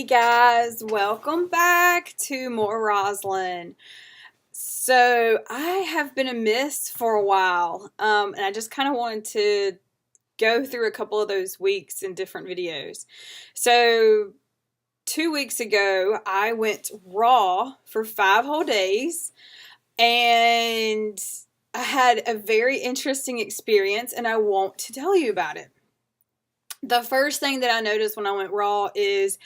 Hey guys, welcome back to more Roslyn. So I have been amiss for a while, and I just kind of wanted to go through a couple of those weeks in different videos. So 2 weeks ago, I went raw for 5 whole days, and I had a very interesting experience, and I want to tell you about it. The first thing that I noticed when I went raw is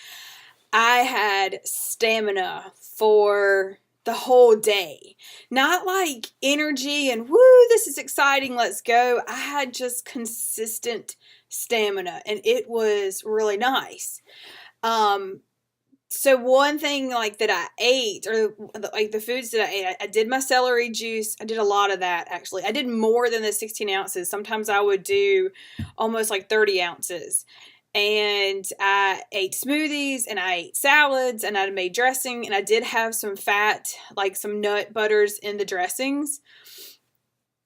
I had stamina for the whole day. Not like energy and woo, this is exciting, let's go. I had just consistent stamina and it was really nice. So one thing like that I ate, or like the foods that I ate, I did my celery juice. I did a lot of that actually. I did more than the 16 ounces. Sometimes I would do almost like 30 ounces. And I ate smoothies and I ate salads and I made dressing and I did have some fat, like some nut butters in the dressings.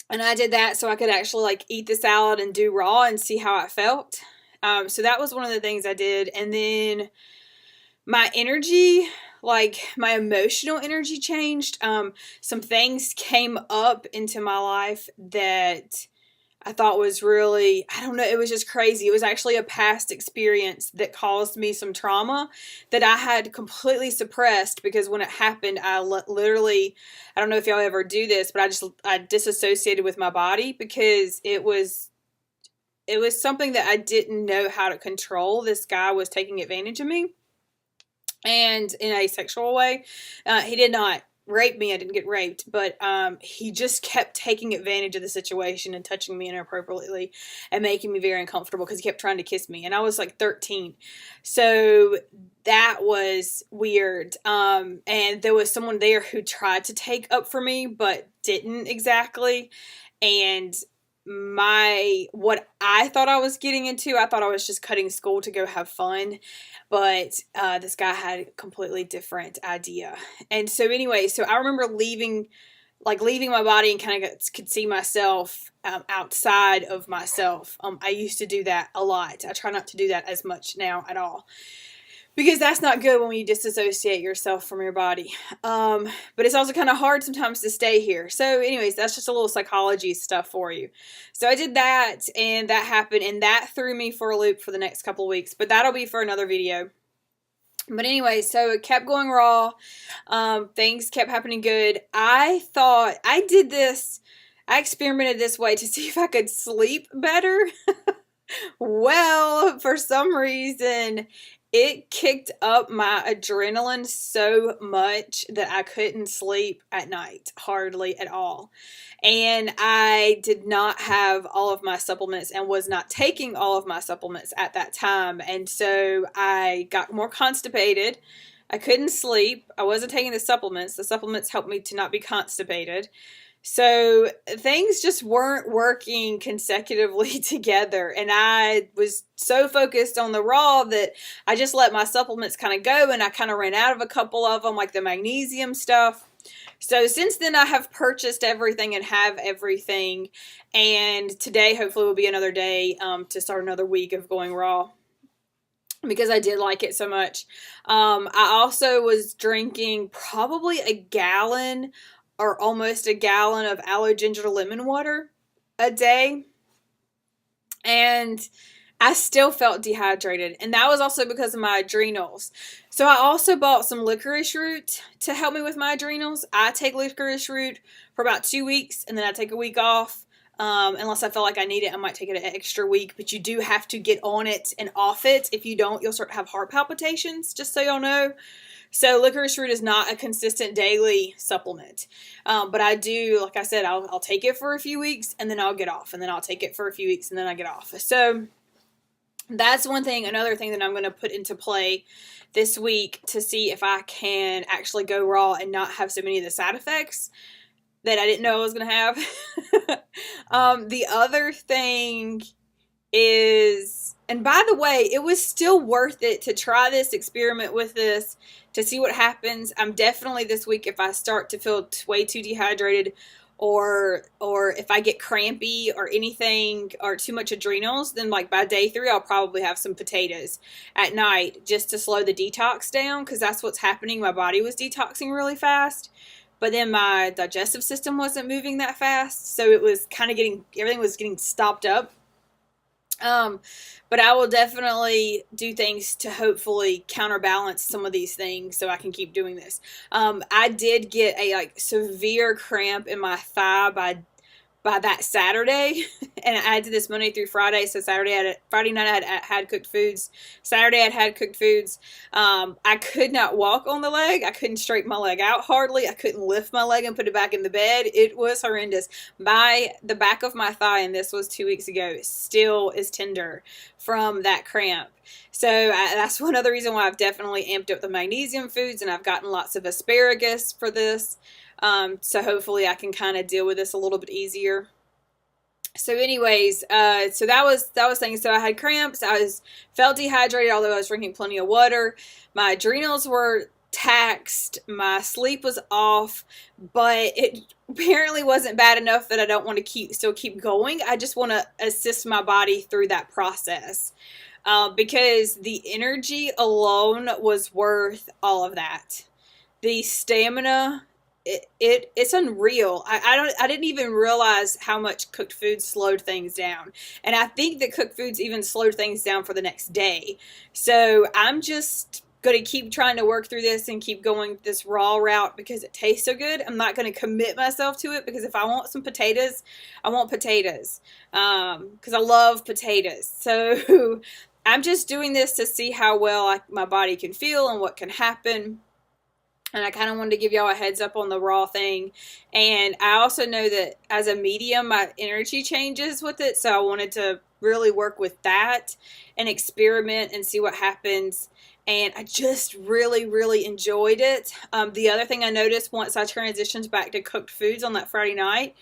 And I did that so I could actually like eat the salad and do raw and see how I felt. So that was one of the things I did. And then my energy, like my emotional energy changed. Some things came up into my life that I thought was really, I don't know, it was just crazy. It was actually a past experience that caused me some trauma that I had completely suppressed because when it happened, I literally, I don't know if y'all ever do this, but I disassociated with my body because it was something that I didn't know how to control. This guy was taking advantage of me. And in a sexual way. He did not rape me. I didn't get raped, but he just kept taking advantage of the situation and touching me inappropriately and making me very uncomfortable because he kept trying to kiss me. And I was like 13. So that was weird. And there was someone there who tried to take up for me, but didn't exactly. And what I thought I was getting into, I thought I was just cutting school to go have fun, but this guy had a completely different idea. And so anyway, so I remember leaving my body and kind of could see myself outside of myself. I used to do that a lot. I try not to do that as much now at all, because that's not good when you disassociate yourself from your body. But it's also kind of hard sometimes to stay here. So anyways, that's just a little psychology stuff for you. So I did that and that happened and that threw me for a loop for the next couple of weeks. But that'll be for another video. But anyway, so it kept going raw. Things kept happening good. I thought I did this. I experimented this way to see if I could sleep better. Well, for some reason, it kicked up my adrenaline so much that I couldn't sleep at night, hardly at all. And I did not have all of my supplements and was not taking all of my supplements at that time. And so I got more constipated. I couldn't sleep. I wasn't taking the supplements. The supplements helped me to not be constipated. So things just weren't working consecutively together, and I was so focused on the raw that I just let my supplements kind of go, and I kind of ran out of a couple of them, like the magnesium stuff. So since then I have purchased everything and have everything, and today hopefully will be another day to start another week of going raw, because I did like it so much. I also was drinking probably a gallon or almost a gallon of aloe ginger lemon water a day. And I still felt dehydrated. And that was also because of my adrenals. So I also bought some licorice root to help me with my adrenals. I take licorice root for about 2 weeks and then I take a week off. Unless I feel like I need it, I might take it an extra week. But you do have to get on it and off it. If you don't, you'll start to have heart palpitations, just so y'all know. So licorice root is not a consistent daily supplement. But I do, like I said, I'll take it for a few weeks and then I'll get off. And then I'll take it for a few weeks and then I get off. So that's one thing. Another thing that I'm going to put into play this week to see if I can actually go raw and not have so many of the side effects that I didn't know I was going to have. The other thing is, and by the way, it was still worth it to try this, experiment with this, to see what happens. I'm definitely this week, if I start to feel way too dehydrated, or if I get crampy or anything or too much adrenals, then like by day 3 I'll probably have some potatoes at night just to slow the detox down, because that's what's happening. My body was detoxing really fast, but then my digestive system wasn't moving that fast, so it was kind of everything was getting stopped up. But I will definitely do things to hopefully counterbalance some of these things so I can keep doing this. I did get a like severe cramp in my thigh by that Saturday, and I did this Monday through Friday. So Friday night I had cooked foods. Saturday I had cooked foods. I could not walk on the leg. I couldn't straighten my leg out hardly. I couldn't lift my leg and put it back in the bed. It was horrendous. The back of my thigh, and this was 2 weeks ago, still is tender from that cramp. So that's one other reason why I've definitely amped up the magnesium foods, and I've gotten lots of asparagus for this. So hopefully I can kind of deal with this a little bit easier. So anyways, so that was things. So I had cramps. Felt dehydrated, although I was drinking plenty of water. My adrenals were taxed. My sleep was off, but it apparently wasn't bad enough that I don't want to still keep going. I just want to assist my body through that process. Because the energy alone was worth all of that. The stamina, it's unreal. I didn't even realize how much cooked foods slowed things down. And I think that cooked foods even slowed things down for the next day. So I'm just going to keep trying to work through this and keep going this raw route because it tastes so good. I'm not going to commit myself to it, because if I want some potatoes, I want potatoes. Because I love potatoes. So I'm just doing this to see how well my body can feel and what can happen. And I kind of wanted to give y'all a heads up on the raw thing. And I also know that as a medium, my energy changes with it. So I wanted to really work with that and experiment and see what happens. And I just really, really enjoyed it. The other thing I noticed once I transitioned back to cooked foods on that Friday night,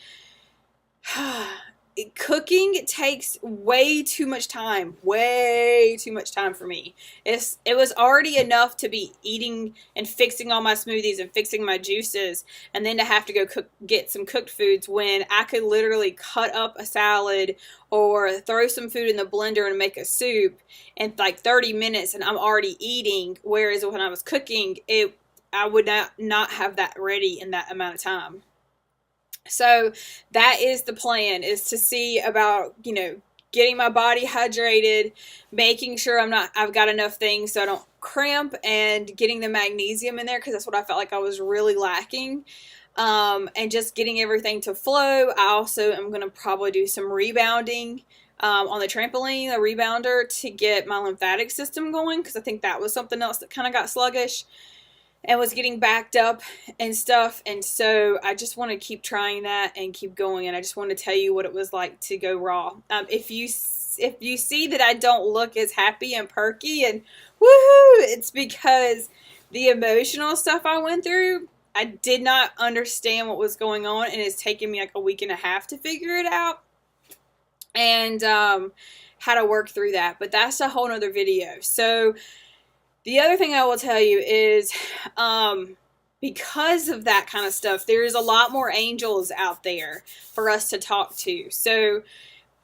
cooking takes way too much time for me. It was already enough to be eating and fixing all my smoothies and fixing my juices, and then to have to go get some cooked foods when I could literally cut up a salad or throw some food in the blender and make a soup in like 30 minutes and I'm already eating. Whereas when I was cooking, I would not have that ready in that amount of time. So that is the plan, is to see about, getting my body hydrated, making sure I've got enough things so I don't cramp, and getting the magnesium in there, because that's what I felt like I was really lacking. And just getting everything to flow. I also am going to probably do some rebounding on the trampoline, the rebounder, to get my lymphatic system going, because I think that was something else that kind of got sluggish and was getting backed up and stuff. And so I just want to keep trying that and keep going. And I just want to tell you what it was like to go raw. If you see that I don't look as happy and perky and woohoo, it's because the emotional stuff I went through, I did not understand what was going on, and it's taken me like a week and a half to figure it out and how to work through that. But that's a whole nother video. So the other thing I will tell you is, because of that kind of stuff, there's a lot more angels out there for us to talk to. So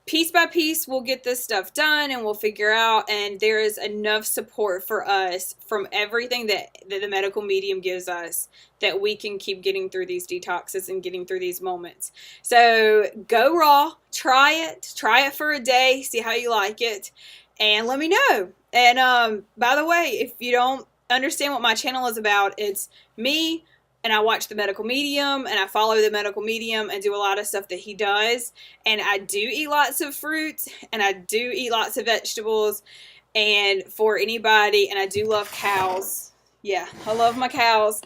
piece by piece, we'll get this stuff done and we'll figure out, and there is enough support for us from everything that the medical medium gives us that we can keep getting through these detoxes and getting through these moments. So go raw, try it for a day, see how you like it, and let me know. And by the way, if you don't understand what my channel is about, it's me, and I watch the medical medium, and I follow the medical medium and do a lot of stuff that he does. And I do eat lots of fruits, and I do eat lots of vegetables. And for anybody, and I do love cows. Yeah, I love my cows.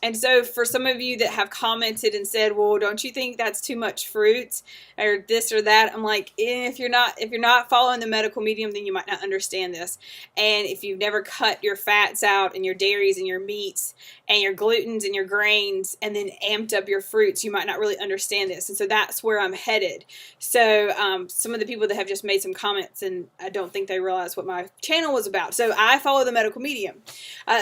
And so for some of you that have commented and said, well, don't you think that's too much fruit or this or that? I'm like, if you're not following the medical medium, then you might not understand this. And if you've never cut your fats out and your dairies and your meats and your glutens and your grains and then amped up your fruits, you might not really understand this. And so that's where I'm headed. So some of the people that have just made some comments, and I don't think they realize what my channel was about. So I follow the medical medium.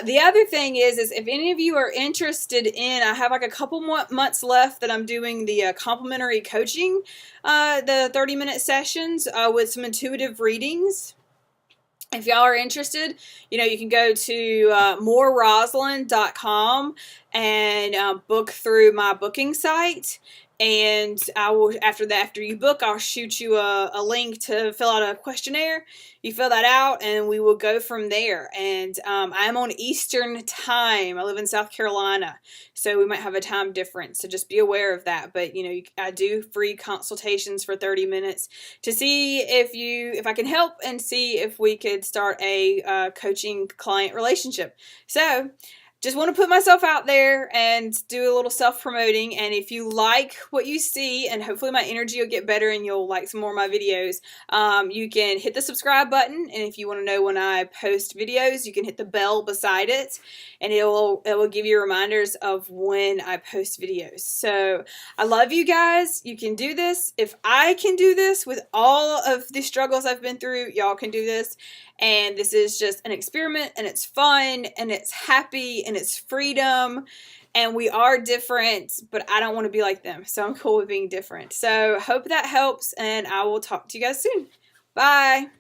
The other thing is if any of you are interested interested in, I have like a couple more months left that I'm doing the complementary coaching, the 30-minute sessions with some intuitive readings. If y'all are interested, you can go to moreroslyn.com and book through my booking site. And I will, after you book, I'll shoot you a link to fill out a questionnaire. You fill that out, and we will go from there. And I'm on Eastern time. I live in South Carolina, so we might have a time difference. So just be aware of that. But I do free consultations for 30 minutes to see if I can help and see if we could start a coaching client relationship. So just want to put myself out there and do a little self-promoting. And if you like what you see, and hopefully my energy will get better and you'll like some more of my videos, you can hit the subscribe button. And if you want to know when I post videos, you can hit the bell beside it, and it will give you reminders of when I post videos. So I love you guys. You can do this. If I can do this with all of the struggles I've been through, y'all can do this. And this is just an experiment, and it's fun, and it's happy, and it's freedom, and we are different, but I don't want to be like them, so I'm cool with being different. So hope that helps, and I will talk to you guys soon. Bye.